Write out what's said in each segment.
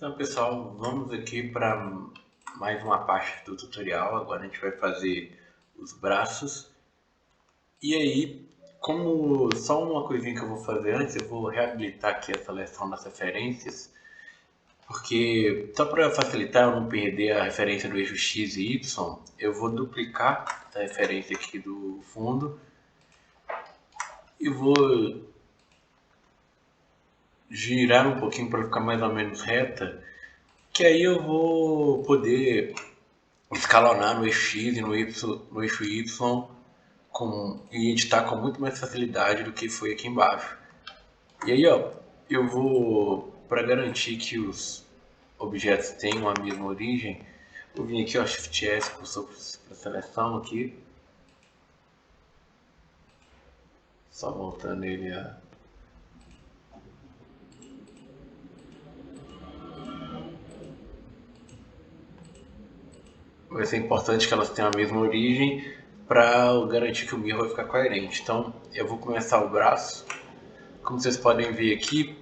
Então, pessoal, vamos aqui para mais uma parte do tutorial. Agora a gente vai fazer os braços. E aí, como só uma coisinha que eu vou fazer antes, eu vou reabilitar aqui a seleção das referências, porque só para facilitar eu não perder a referência do eixo X e Y, eu vou duplicar a referência aqui do fundo e vou girar um pouquinho para ficar mais ou menos reta, que aí eu vou poder escalonar no eixo X e no eixo Y e editar com muito mais facilidade do que foi aqui embaixo. E aí, ó, eu vou, para garantir que os objetos tenham a mesma origem, eu vim aqui, ó, Shift S, cursor para seleção aqui, só voltando ele a... Vai ser importante que elas tenham a mesma origem para garantir que o mirror vai ficar coerente. Então, eu vou começar o braço. Como vocês podem ver aqui,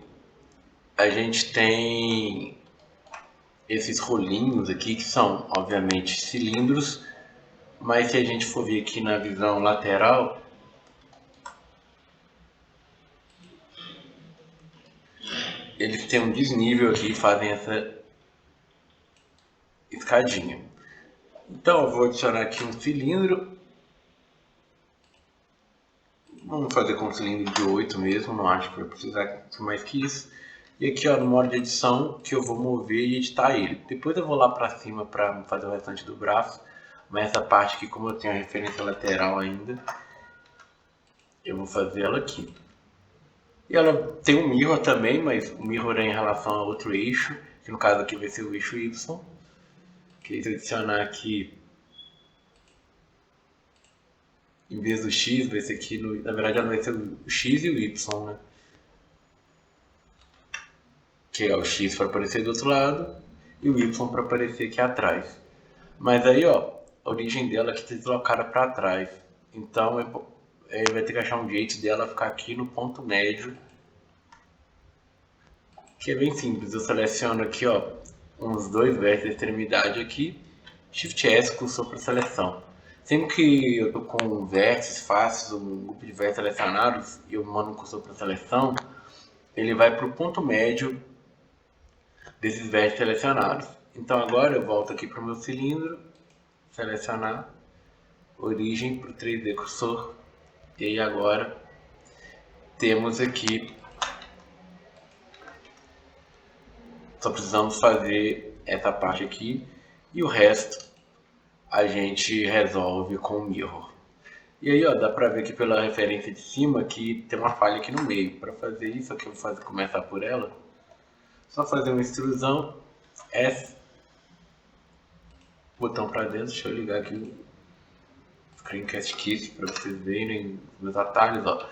a gente tem esses rolinhos aqui que são, obviamente, cilindros, mas se a gente for ver aqui na visão lateral, eles têm um desnível aqui e fazem essa escadinha. Então eu vou adicionar aqui um cilindro. Vamos fazer com um cilindro de 8 mesmo, não acho que vai precisar mais que isso. E aqui, ó, no modo de edição, que eu vou mover e editar ele. Depois eu vou lá para cima para fazer o restante do braço, mas essa parte aqui, como eu tenho a referência lateral ainda, eu vou fazer ela aqui. E ela tem um mirror também, mas o mirror é em relação a outro eixo, que no caso aqui vai ser o eixo Y. Que se eu adicionar aqui, em vez do X, vai ser aqui, na verdade ela vai ser o X e o Y, né? Que é o X para aparecer do outro lado e o Y para aparecer aqui atrás. Mas aí, ó, a origem dela aqui está deslocada para trás. Então vai ter que achar um jeito dela ficar aqui no ponto médio, que é bem simples. Eu seleciono aqui, ó, uns dois vértices da extremidade aqui, Shift S, cursor para seleção. Sempre que eu estou com vértices fáceis, um grupo de vértices selecionados, e eu mando um cursor para seleção, ele vai para o ponto médio desses vértices selecionados. Então agora eu volto aqui para o meu cilindro, selecionar origem para o 3D cursor, e aí agora temos aqui, só precisamos fazer essa parte aqui e o resto a gente resolve com o mirror. E aí, ó, dá pra ver aqui pela referência de cima que tem uma falha aqui no meio. Para fazer isso, aqui eu vou começar por ela. Só fazer uma extrusão, S, botão para dentro. Deixa eu ligar aqui o Screencast Kit para vocês verem meus atalhos, ó.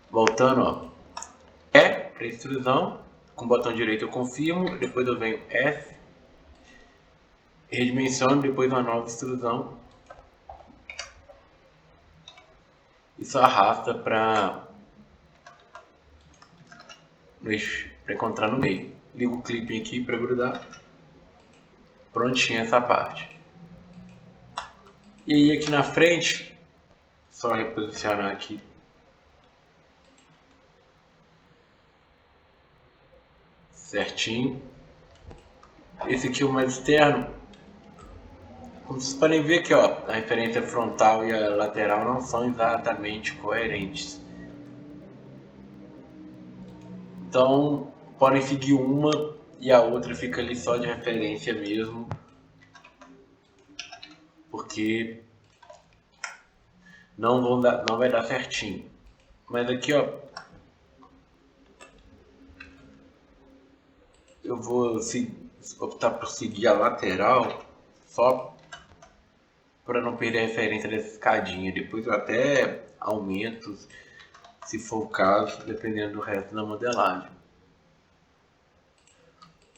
Voltando, ó, E para extrusão, com o botão direito eu confirmo, depois eu venho S, redimensiono, depois uma nova extrusão. Isso arrasta para encontrar no meio. Ligo o clipe aqui para grudar. Prontinha essa parte. E aí aqui na frente, só reposicionar aqui. Certinho. Esse aqui é o mais externo. Como vocês podem ver aqui, ó, a referência frontal e a lateral não são exatamente coerentes. Então, podem seguir uma e a outra fica ali só de referência mesmo, porque não vai dar certinho. Mas aqui, ó, eu vou optar por seguir a lateral só para não perder a referência dessa escadinha. Depois eu até aumento, se for o caso, dependendo do resto da modelagem.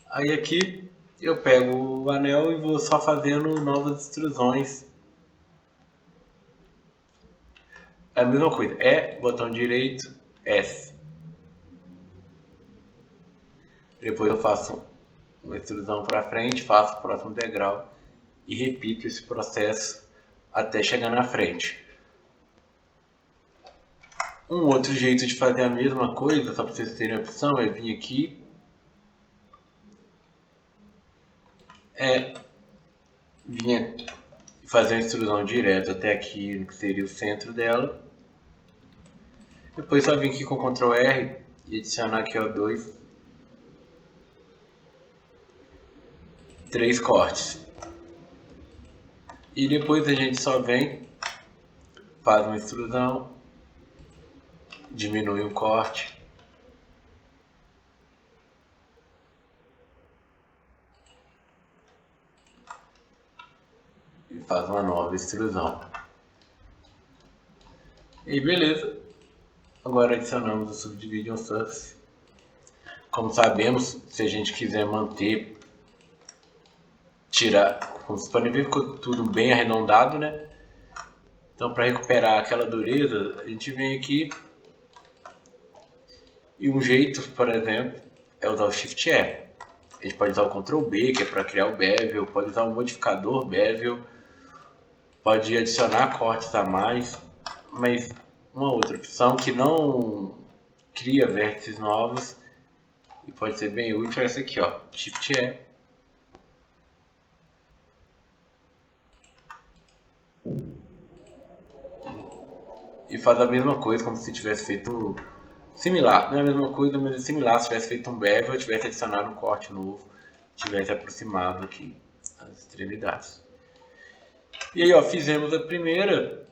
Aí aqui eu pego o anel e vou só fazendo novas extrusões. É a mesma coisa, botão direito, S. Depois eu faço uma extrusão para frente, faço o próximo degrau e repito esse processo até chegar na frente. Um outro jeito de fazer a mesma coisa, só para vocês terem a opção, é vir aqui, vir fazer uma extrusão direta até aqui, no que seria o centro dela. Depois só vir aqui com Ctrl R e adicionar aqui, ó, 3 cortes. E depois a gente só vem, faz uma extrusão, diminui o corte. E faz uma nova extrusão. E beleza. Agora adicionamos o Subdivision Surface. Como sabemos, se a gente quiser manter, tirar, como vocês podem ver, ficou tudo bem arredondado, né? Então, para recuperar aquela dureza, a gente vem aqui e um jeito, por exemplo, é usar o Shift E. A gente pode usar o Ctrl B, que é para criar o bevel, pode usar o modificador bevel, pode adicionar cortes a mais, mas uma outra opção que não cria vértices novos e pode ser bem útil é essa aqui, ó, Shift E. E faz a mesma coisa como se tivesse feito similar, não é a mesma coisa, mas é similar. Se tivesse feito um bevel, tivesse adicionado um corte novo, tivesse aproximado aqui as extremidades. E aí, ó, fizemos a primeira.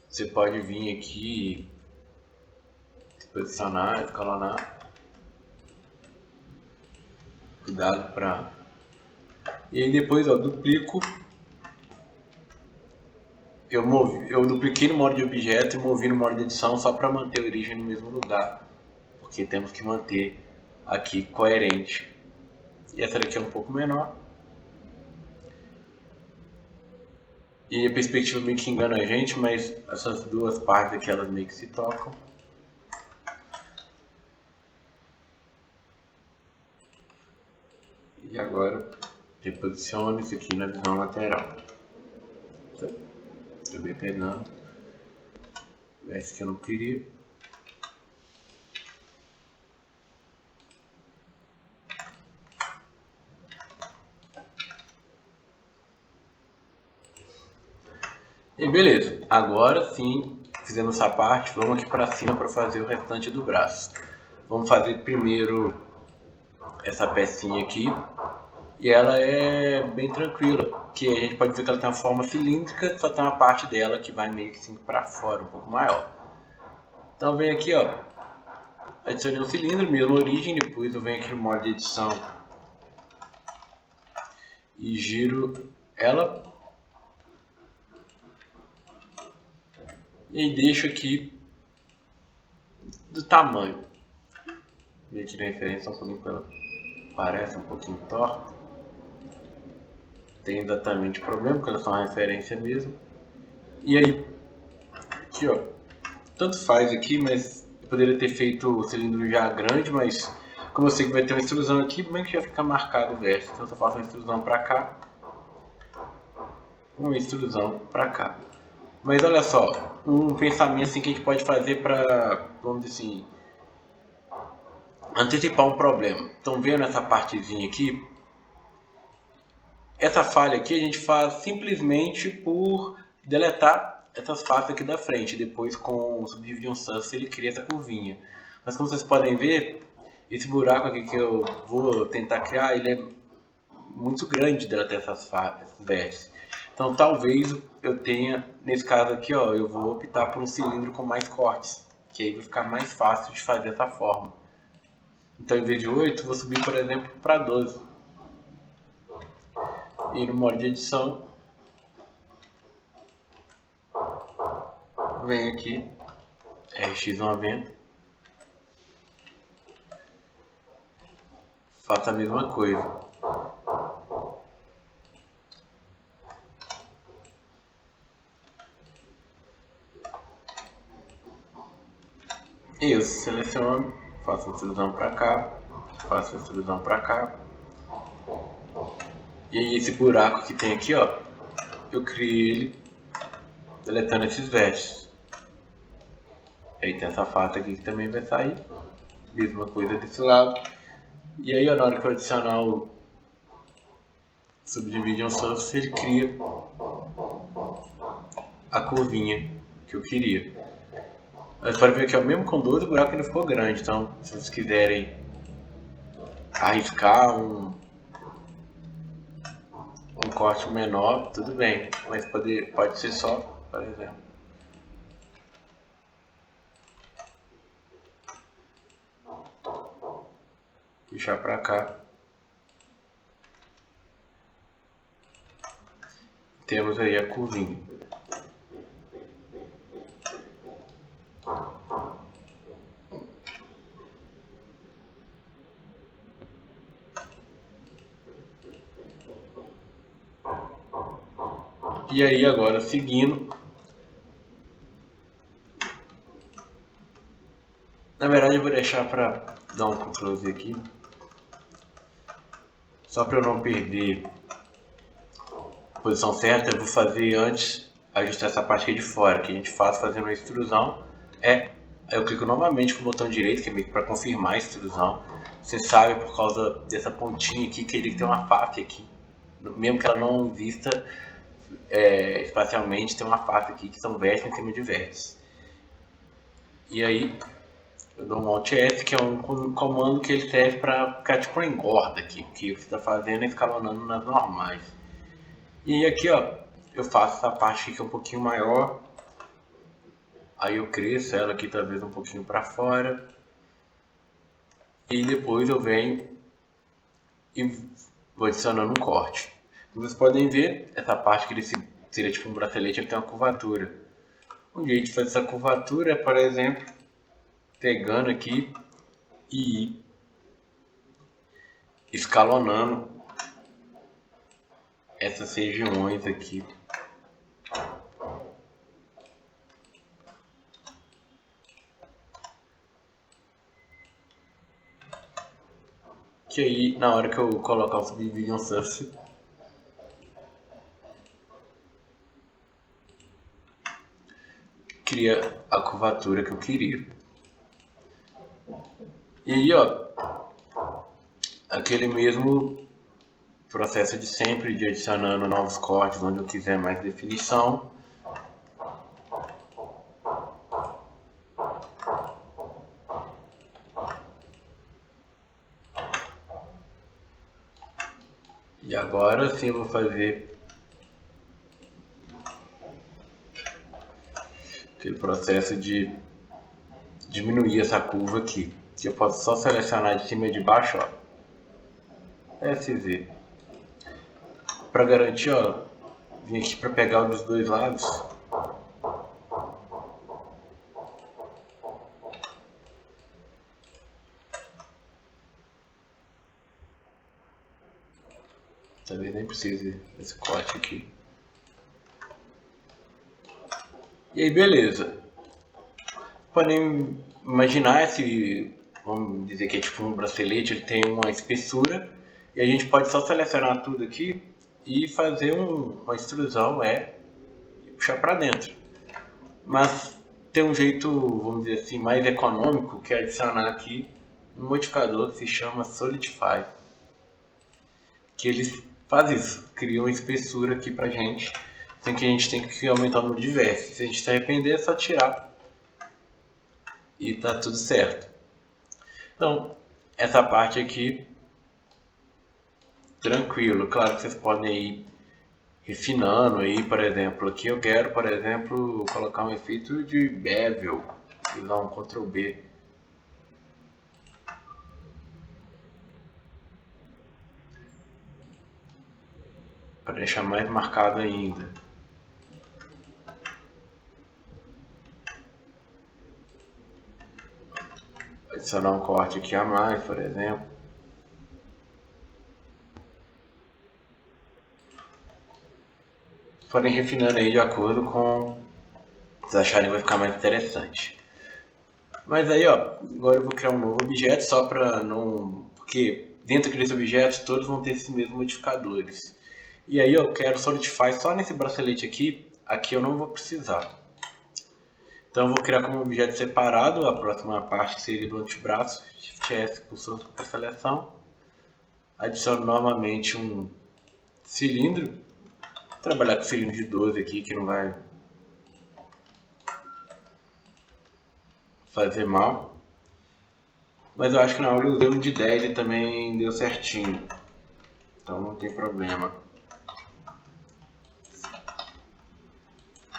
Você pode vir aqui, posicionar, escalonar. Cuidado para. E aí depois, ó, duplico. Eu dupliquei no modo de objeto e movi no modo de edição só para manter a origem no mesmo lugar, porque temos que manter aqui coerente. E essa daqui é um pouco menor. E a perspectiva meio que engana a gente, mas essas duas partes aqui elas meio que se tocam. E agora reposicione isso aqui na visão lateral. Acabei pegando. Esse que eu não queria. E beleza, agora sim fizemos essa parte, vamos aqui para cima para fazer o restante do braço. Vamos fazer primeiro essa pecinha aqui, e ela é bem tranquila, que a gente pode ver que ela tem uma forma cilíndrica, só tem uma parte dela que vai meio que assim para fora, um pouco maior. Então vem aqui, ó, adicionei um cilindro, mesma origem, depois eu venho aqui no modo de edição e giro ela. E aí deixo aqui do tamanho. Vou tirar a referência um pouquinho para ela. Parece um pouquinho torta. Tem exatamente problema, porque ela é só uma referência mesmo. E aí, aqui ó, tanto faz aqui, mas eu poderia ter feito o cilindro já grande, mas como eu sei que vai ter uma extrusão aqui, bem que já fica marcado o vértice. Então eu só faço uma extrusão para cá, uma extrusão para cá. Mas olha só, um pensamento assim que a gente pode fazer para, vamos dizer assim, antecipar um problema. Estão vendo essa partezinha aqui? Essa falha aqui a gente faz simplesmente por deletar essas faces aqui da frente. Depois com o Subdivision Surface ele cria essa curvinha. Mas como vocês podem ver, esse buraco aqui que eu vou tentar criar, ele é muito grande de deletar essas faces, vértices. Então talvez eu tenha, nesse caso aqui, ó, eu vou optar por um cilindro com mais cortes, que aí vai ficar mais fácil de fazer dessa forma. Então em vez de 8, vou subir, por exemplo, para 12. E no modo de edição, venho aqui, RX90, faço a mesma coisa. E eu seleciono, faço a extrusão para cá, faço a extrusão para cá. E aí esse buraco que tem aqui, ó, eu criei ele deletando esses vértices. Aí tem essa face aqui que também vai sair. Mesma coisa desse lado. E aí, ó, na hora que eu adicionar o Subdivision Surface, ele cria a curvinha que eu queria. Mas pode ver que, ó, mesmo com 12, o buraco ainda ficou grande. Então, se vocês quiserem arriscar um corte menor, tudo bem. Mas pode ser só, por exemplo. Puxar para cá. Temos aí a curvinha. E aí agora seguindo. Na verdade eu vou deixar para dar um close aqui. Só para eu não perder a posição certa, eu vou fazer antes ajustar essa parte aqui de fora, que a gente faz fazendo uma extrusão. Aí eu clico novamente com o botão direito, que é meio que para confirmar a extrusão. Você sabe por causa dessa pontinha aqui que ele tem uma face aqui. Mesmo que ela não exista espacialmente, tem uma face aqui que são vértices em cima de vértices. E aí eu dou um Alt F, que é um comando que ele serve para ficar tipo uma engorda aqui, que o que você está fazendo é escalonando nas normais. E aqui, ó, eu faço essa parte aqui que é um pouquinho maior. Aí eu cresço ela aqui talvez um pouquinho para fora. E depois eu venho e vou adicionando um corte. Como vocês podem ver, essa parte que ele seria tipo um bracelete, ele tem uma curvatura. Um jeito de fazer essa curvatura é, por exemplo, pegando aqui e ir escalonando essas regiões aqui. Que aí, na hora que eu colocar o Subdivision Surface, cria a curvatura que eu queria. E aí, ó, aquele mesmo processo de sempre, de adicionando novos cortes onde eu quiser mais definição. E agora sim eu vou fazer aquele processo de diminuir essa curva aqui. Que eu posso só selecionar de cima e de baixo, ó. SZ. Para garantir, ó, vim aqui para pegar um dos dois lados. Talvez nem precise desse corte aqui. E aí, beleza. Podem imaginar esse, vamos dizer que é tipo um bracelete, ele tem uma espessura. E a gente pode só selecionar tudo aqui e fazer uma extrusão e puxar para dentro. Mas tem um jeito, vamos dizer assim, mais econômico, que é adicionar aqui um modificador que se chama Solidify. Que ele faz isso, cria uma espessura aqui pra gente, sem que a gente tenha que aumentar o número de vértices. Se a gente se arrepender, é só tirar e tá tudo certo. Então, essa parte aqui, tranquilo. Claro que vocês podem ir refinando aí, por exemplo. Aqui eu quero, por exemplo, colocar um efeito de bevel. Vou dar um Ctrl B. Para deixar mais marcado ainda. Adicionar um corte aqui a mais, por exemplo. Podem refinando aí de acordo com o que vocês acharem que vai ficar mais interessante. Mas aí, ó, agora eu vou criar um novo objeto só para não... Porque dentro desse objeto todos vão ter esses mesmos modificadores. E aí eu quero Solidify só nesse bracelete aqui eu não vou precisar. Então eu vou criar como objeto separado, a próxima parte seria do antebraço, Shift S com a seleção. Adiciono novamente um cilindro, vou trabalhar com cilindro de 12 aqui que não vai fazer mal. Mas eu acho que na hora eu usei um de 10 e também deu certinho. Então não tem problema.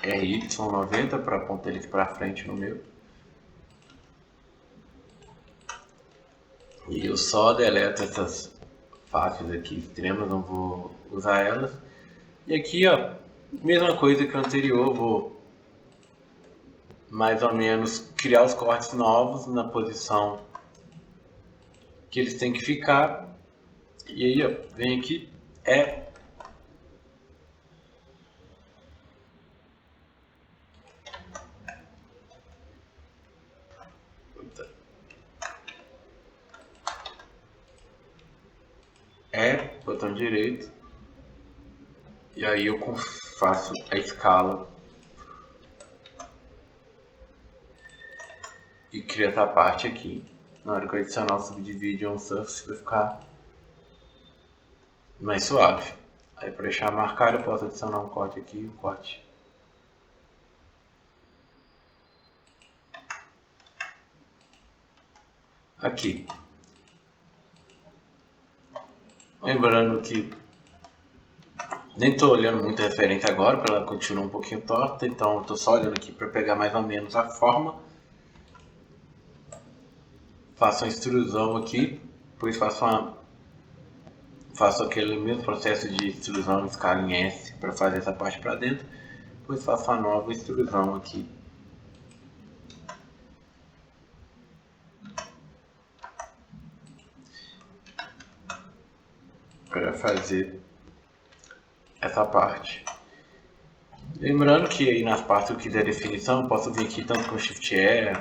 RY90 para apontar ele para frente no meu. E eu só deleto essas faces aqui extremas, não vou usar elas. E aqui, ó, mesma coisa que o anterior, vou mais ou menos criar os cortes novos na posição que eles têm que ficar. E aí, ó, vem aqui, botão direito, e aí eu faço a escala e crio essa parte aqui. Na hora que eu adicionar o Subdivision Surface vai ficar mais suave. Aí para deixar marcado eu posso adicionar um corte aqui, um corte aqui. Lembrando que nem estou olhando muito a referência agora, porque ela continua um pouquinho torta, então estou só olhando aqui para pegar mais ou menos a forma. Faço uma extrusão aqui, depois faço aquele mesmo processo de extrusão em escala em S para fazer essa parte para dentro, depois faço a nova extrusão aqui. Para fazer essa parte. Lembrando que aí nas partes que eu quiser definição, eu posso vir aqui tanto com Shift E,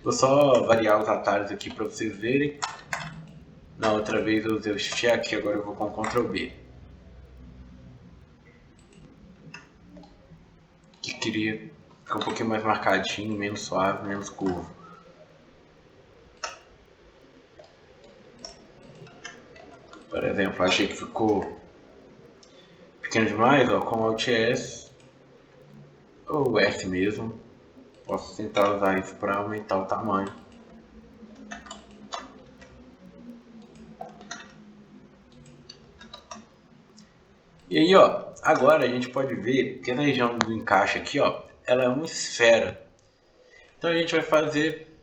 vou só variar os atalhos aqui para vocês verem. Na outra vez eu usei o Shift E aqui, agora eu vou com Ctrl B. Que queria ficar um pouquinho mais marcadinho, menos suave, menos curvo. Por exemplo, achei que ficou pequeno demais, ó, com Alt S ou F mesmo. Posso tentar usar isso para aumentar o tamanho. E aí, ó, agora a gente pode ver que essa região do encaixe aqui, ó, ela é uma esfera. Então a gente vai fazer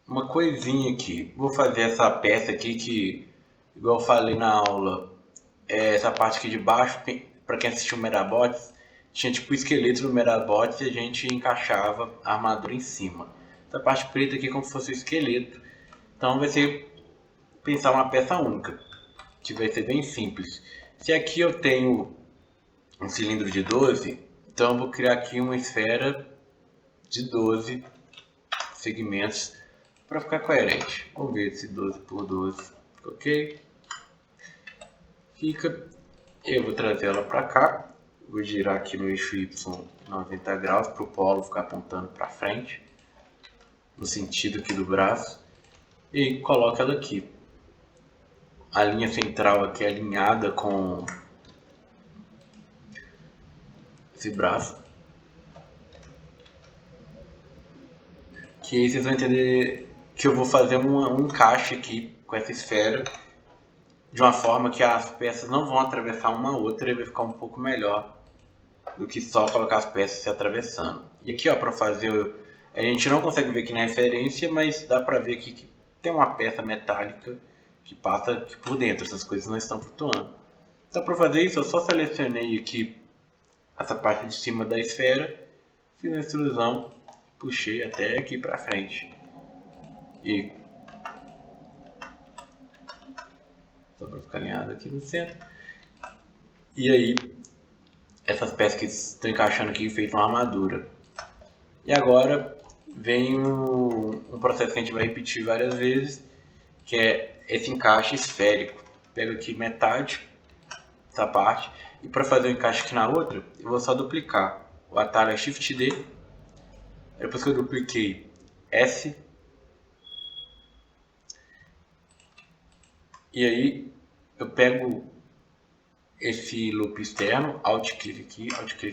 uma coisinha aqui. Vou fazer essa peça aqui que, igual eu falei na aula, essa parte aqui de baixo, para quem assistiu o Metabots, tinha tipo o esqueleto do Metabots e a gente encaixava a armadura em cima. Essa parte preta aqui é como se fosse o esqueleto. Então vai ser pensar uma peça única, que vai ser bem simples. Se aqui eu tenho um cilindro de 12, então eu vou criar aqui uma esfera de 12 segmentos para ficar coerente. Vamos ver se 12 por 12 fica ok. Fica. Eu vou trazer ela para cá. Vou girar aqui no eixo Y 90 graus para o polo ficar apontando para frente, no sentido aqui do braço. E coloco ela aqui. A linha central aqui é alinhada com esse braço. Que aí vocês vão entender que eu vou fazer um encaixe aqui com essa esfera de uma forma que as peças não vão atravessar uma a outra e vai ficar um pouco melhor do que só colocar as peças se atravessando. E aqui, ó, para fazer, a gente não consegue ver aqui na referência, mas dá para ver aqui que tem uma peça metálica que passa aqui por dentro, essas coisas não estão flutuando. Então, para fazer isso, eu só selecionei aqui essa parte de cima da esfera, fiz a extrusão, puxei até aqui para frente. E só para ficar alinhado aqui no centro. E aí, essas peças que estão encaixando aqui fez uma armadura. E agora vem um processo que a gente vai repetir várias vezes, que é esse encaixe esférico. Pego aqui metade dessa parte, e para fazer o encaixe aqui na outra, eu vou só duplicar. O atalho é Shift D, depois que eu dupliquei, S, e aí eu pego esse loop externo, Alt clique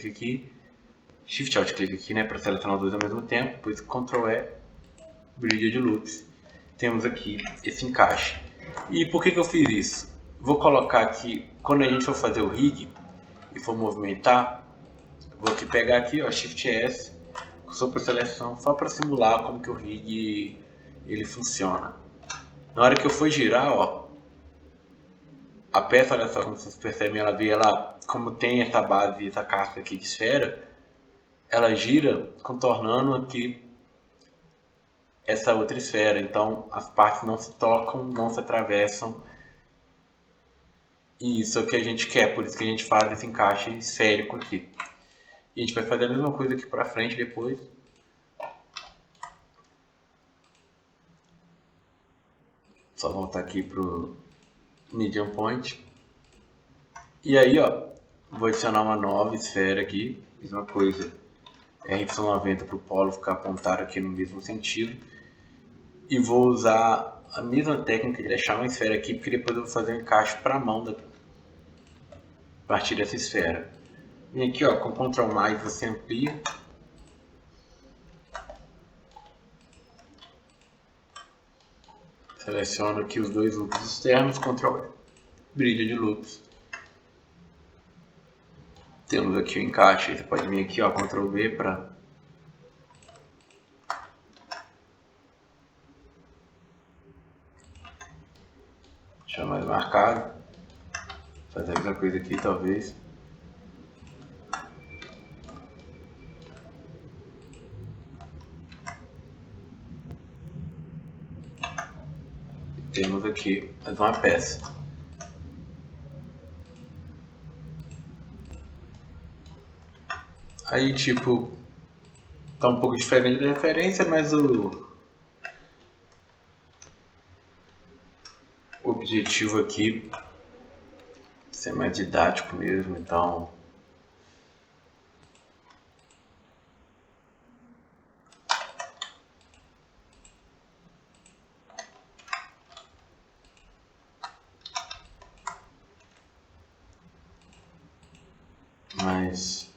aqui, Shift Alt clique aqui, né, para selecionar os dois ao mesmo tempo, depois Ctrl E, Grid de Loops. Temos aqui esse encaixe. E por que eu fiz isso? Vou colocar aqui, quando a gente for fazer o rig e for movimentar, vou aqui pegar aqui, ó, Shift S, sopro seleção, só para simular como que o rig ele funciona. Na hora que eu for girar, ó, a peça, olha só como vocês percebem, ela vê, ela, como tem essa base, essa casca aqui de esfera, ela gira contornando aqui essa outra esfera, então as partes não se tocam, não se atravessam, e isso é o que a gente quer, por isso que a gente faz esse encaixe esférico aqui. E a gente vai fazer a mesma coisa aqui para frente depois. Só voltar aqui pro medium point. E aí, ó, vou adicionar uma nova esfera aqui, mesma coisa, RY90 para o polo ficar apontado aqui no mesmo sentido. E vou usar a mesma técnica de deixar uma esfera aqui, porque depois eu vou fazer um encaixe para a mão a partir dessa esfera. Vem aqui, ó, com Ctrl mais você amplia. Seleciono aqui os dois loops externos, Ctrl E, Grid de Loops. Temos aqui o encaixe, você pode vir aqui, ó, Ctrl V para deixar mais marcado. Fazer a mesma coisa aqui, talvez. Temos aqui mais uma peça. Aí, tipo, tá um pouco diferente da referência, mas o objetivo aqui é ser mais didático mesmo, então mas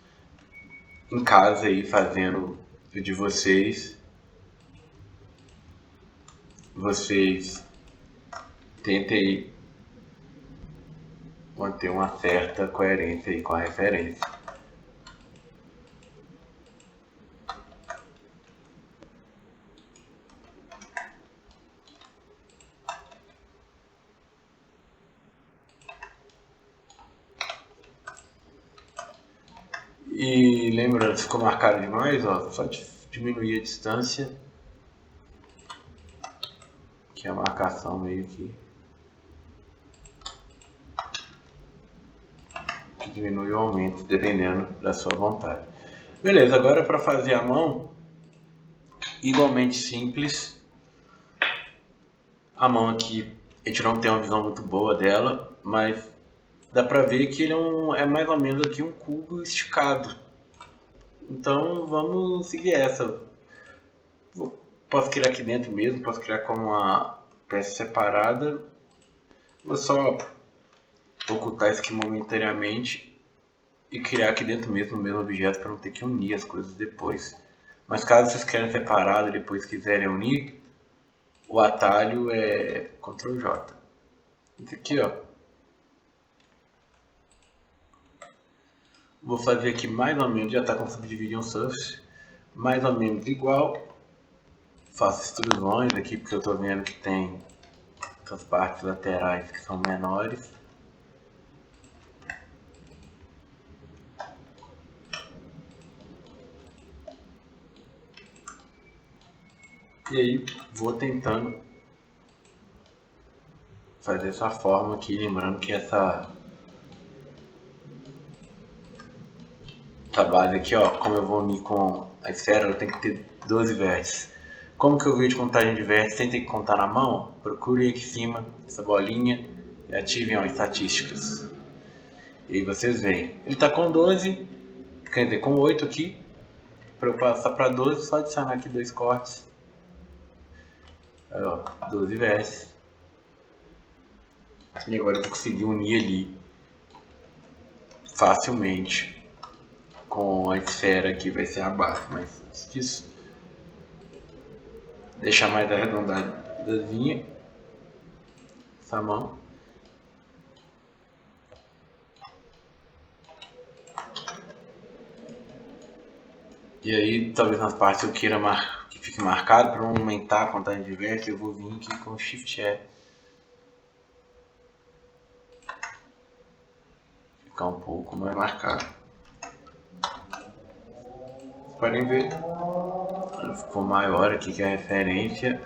em casa aí fazendo o de vocês tentem manter uma certa coerência aí com a referência. E lembrando, ficou marcado demais, ó, só diminuir a distância, que é a marcação meio que diminui ou aumenta, dependendo da sua vontade. Beleza, agora para fazer a mão, igualmente simples. A mão aqui, a gente não tem uma visão muito boa dela, mas dá pra ver que ele é mais ou menos aqui um cubo esticado. Então vamos seguir essa. Posso criar aqui dentro mesmo, posso criar como uma peça separada. Vou só ocultar isso aqui momentaneamente e criar aqui dentro mesmo o mesmo objeto para não ter que unir as coisas depois. Mas caso vocês queiram separado e depois quiserem unir, o atalho é Ctrl J. Isso aqui, ó. Vou fazer aqui mais ou menos, já está com Subdivision Surface, mais ou menos igual. Faço extrusões aqui porque eu estou vendo que tem essas partes laterais que são menores. E aí vou tentando fazer essa forma aqui, lembrando que essa base aqui, ó, como eu vou unir com a esfera, ela tem que ter 12 vértices. Como que eu vejo contagem de vértices sem ter que contar na mão? Procure aqui em cima essa bolinha e ativem ó, estatísticas. E aí vocês veem. Ele está com 12, quer dizer, com 8 aqui. Para eu passar para 12, só adicionar aqui 2 cortes. Aí, ó, 12 vértices. E agora eu vou conseguir unir ali facilmente com a esfera que vai ser a base. Mas antes disso, deixar mais arredondadazinha essa mão. E aí, talvez nas partes eu queira que fique marcado para não aumentar a contagem de vértices, eu vou vir aqui com Shift E. Ficar um pouco mais marcado. Vocês podem ver, ele ficou maior aqui que a referência.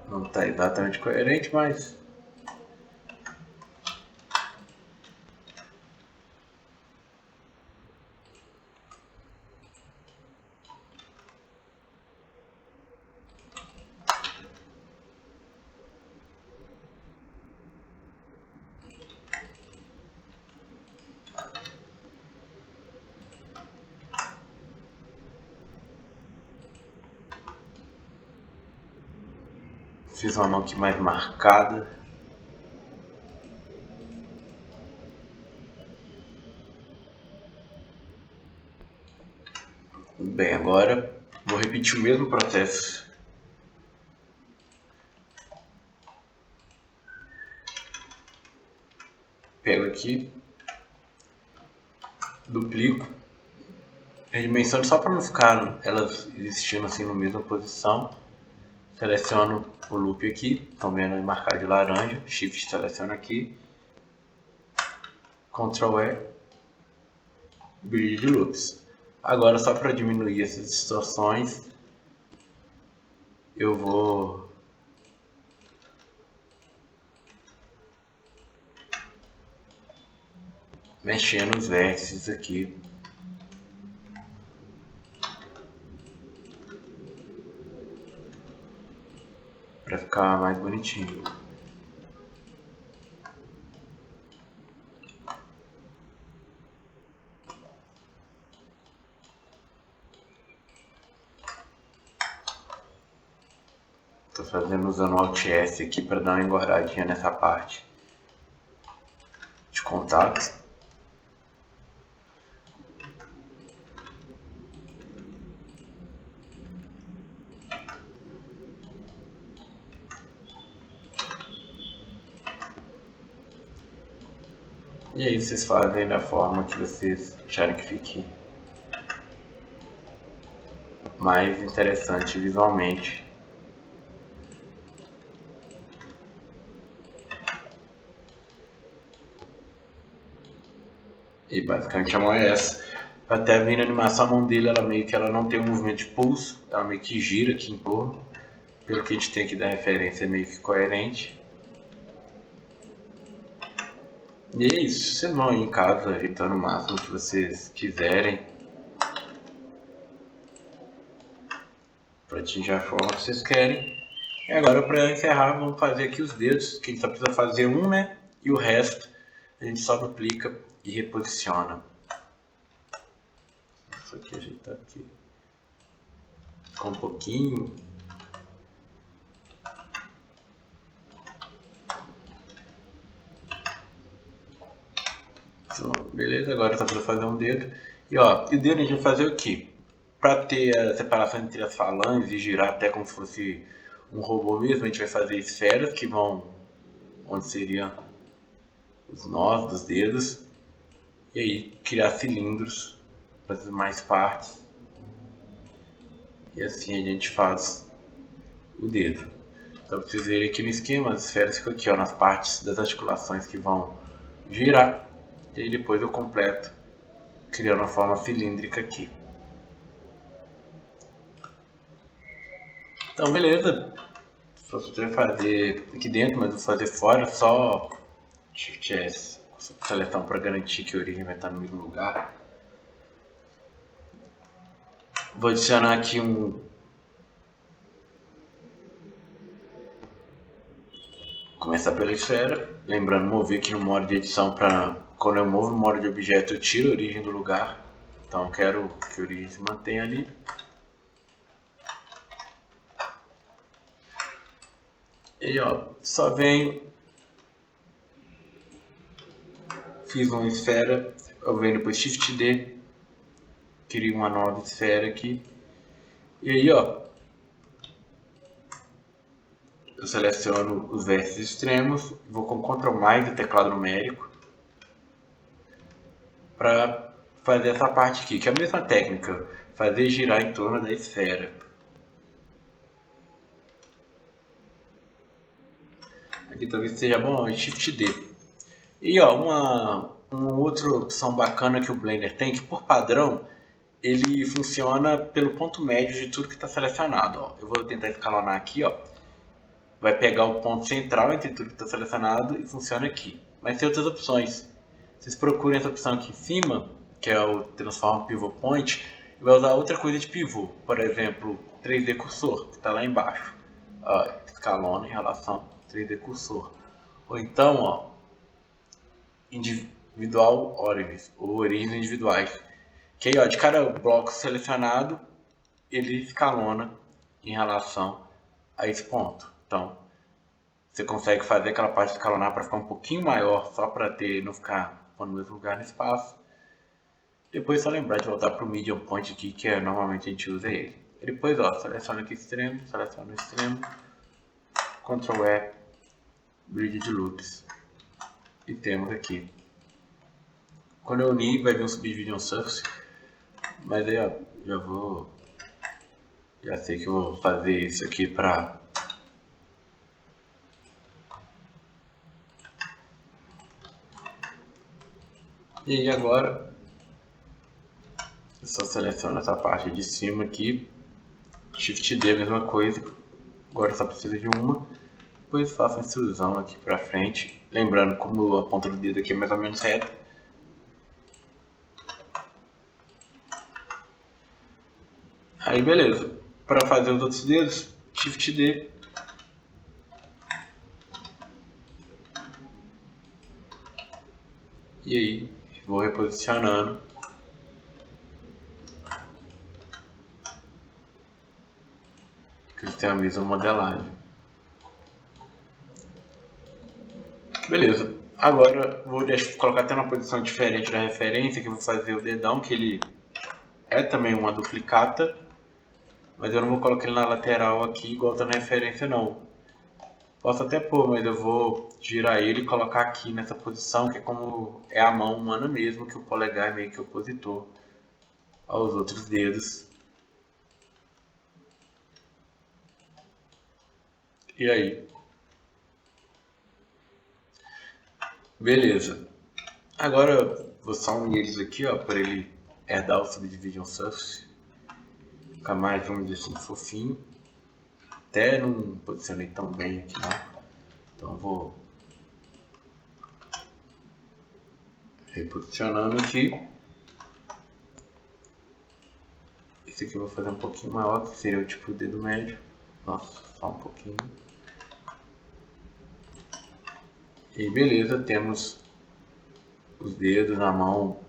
Não está exatamente coerente, mas fiz uma mão aqui mais marcada. Bem, agora vou repetir o mesmo processo. Pego aqui, duplico a dimensão só para não ficar elas existindo assim na mesma posição. Seleciono o loop aqui, estão vendo marcado de laranja, Shift seleciono aqui, Ctrl E, Grid de Loops. Agora só para diminuir essas distorções, eu vou mexer nos vértices aqui. Para ficar mais bonitinho. Estou fazendo usando o Alt S aqui para dar uma engordadinha nessa parte de contato. E aí vocês fazem da forma que vocês acharem que fique mais interessante visualmente. E basicamente a mão é essa. Até vendo a animação, a mão dele ela não tem um movimento de pulso, ela meio que gira aqui em torno. Pelo que a gente tem aqui da referência, é meio que coerente. E é isso, vocês vão aí em casa ajeitando o máximo que vocês quiserem para atingir a forma que vocês querem. E agora, para encerrar, vamos fazer aqui os dedos, que a gente só precisa fazer um, né? E o resto a gente só duplica e reposiciona. Isso aqui ajeitar aqui com um pouquinho. Beleza, agora só precisa fazer um dedo. E ó, o dedo a gente vai fazer o quê? Para ter a separação entre as falanges e girar até como se fosse um robô mesmo, a gente vai fazer esferas que vão onde seriam os nós dos dedos. E aí criar cilindros para as demais partes. E assim a gente faz o dedo. Então vocês verem aqui no esquema, as esferas ficam aqui ó, nas partes das articulações que vão girar. E aí depois eu completo criando uma forma cilíndrica aqui. Então beleza, só você fazer aqui dentro, mas vou fazer fora, só Shift S, seleção para garantir que a origem vai estar no mesmo lugar. Vou adicionar aqui um... Começar pela esfera. Lembrando, mover aqui no modo de edição para... Quando eu movo no modo de objeto, eu tiro a origem do lugar. Então eu quero que a origem se mantenha ali. E ó, só venho... Fiz uma esfera. Eu venho depois Shift D. Crio uma nova esfera aqui. E aí, ó, eu seleciono os vértices extremos, vou com Ctrl mais do teclado numérico para fazer essa parte aqui, que é a mesma técnica, fazer girar em torno da esfera. Aqui talvez seja bom, Shift D. E ó, uma outra opção bacana que o Blender tem, que por padrão ele funciona pelo ponto médio de tudo que está selecionado. Ó. Eu vou tentar escalonar aqui, ó. Vai pegar o ponto central entre tudo que está selecionado e funciona aqui. Mas tem outras opções. Vocês procurem essa opção aqui em cima, que é o Transform Pivot Point, e vai usar outra coisa de pivô. Por exemplo, 3D Cursor, que está lá embaixo. Ó, escalona em relação ao 3D Cursor. Ou então, ó, Individual Origins, ou origens individuais. Que aí, ó, de cada bloco selecionado, ele escalona em relação a esse ponto. Então, você consegue fazer aquela parte escalonar para ficar um pouquinho maior, só para não ficar no mesmo lugar no espaço. Depois só lembrar de voltar para o medium point aqui, que normalmente a gente usa ele. E depois, ó, seleciona aqui extremo, seleciona o extremo, Ctrl E, Grid de Loops. E temos aqui. Quando eu unir, vai vir um Subdivision Surface. Mas aí, ó, já sei que eu vou fazer isso aqui para... E aí agora, eu só seleciono essa parte de cima aqui, Shift D, mesma coisa, agora só precisa de uma, depois faço a intrusão aqui para frente, lembrando como a ponta do dedo aqui é mais ou menos reta. Aí beleza, para fazer os outros dedos, Shift D. E aí, vou reposicionando. Que eles têm a mesma modelagem. Beleza. Agora vou colocar até uma posição diferente da referência, que eu vou fazer o dedão, que ele é também uma duplicata. Mas eu não vou colocar ele na lateral aqui, igual tá na referência não. Posso até pôr, mas eu vou girar ele e colocar aqui nessa posição, que é como é a mão humana mesmo, que o polegar é meio que opositor aos outros dedos. E aí? Beleza. Agora vou só unir eles aqui, ó, para ele herdar o Subdivision Surface. Ficar mais, vamos dizer assim, fofinho. Até não posicionei tão bem aqui, não. Então vou reposicionando aqui. Esse aqui eu vou fazer um pouquinho maior, que seria o tipo dedo médio. Nossa, só um pouquinho. E beleza, temos os dedos, a mão,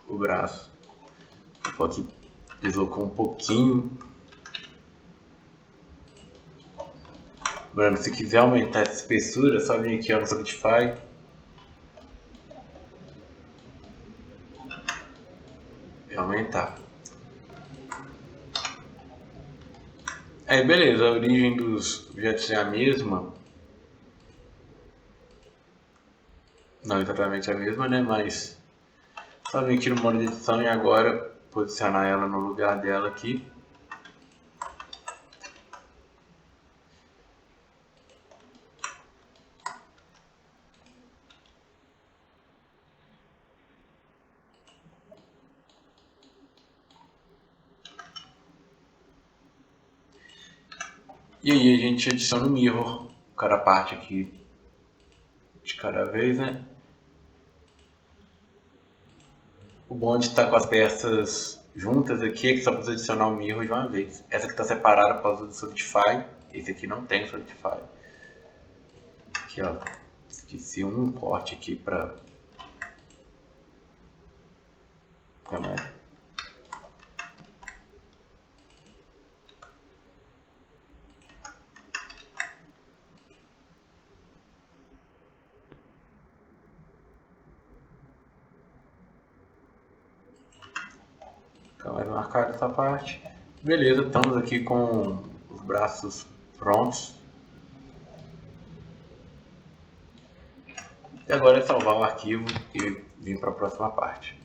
o braço. Aqui deslocou um pouquinho. Lembrando, se quiser aumentar essa espessura, é só vir aqui ó, no Solidify. E aumentar. Aí beleza, a origem dos objetos é a mesma. Não exatamente a mesma, né? Mas só vir aqui no modo de edição e agora posicionar ela no lugar dela aqui. E aí a gente adiciona o mirror, cada parte aqui de cada vez, né? O bom de estar com as peças juntas aqui, que só precisa adicionar o mirror de uma vez. Essa aqui está separada por causa do Solidify, esse aqui não tem Solidify. Aqui ó, esqueci um corte aqui para... Fica mais marcado essa parte. Beleza, estamos aqui com os braços prontos. E agora é salvar o arquivo e vir para a próxima parte.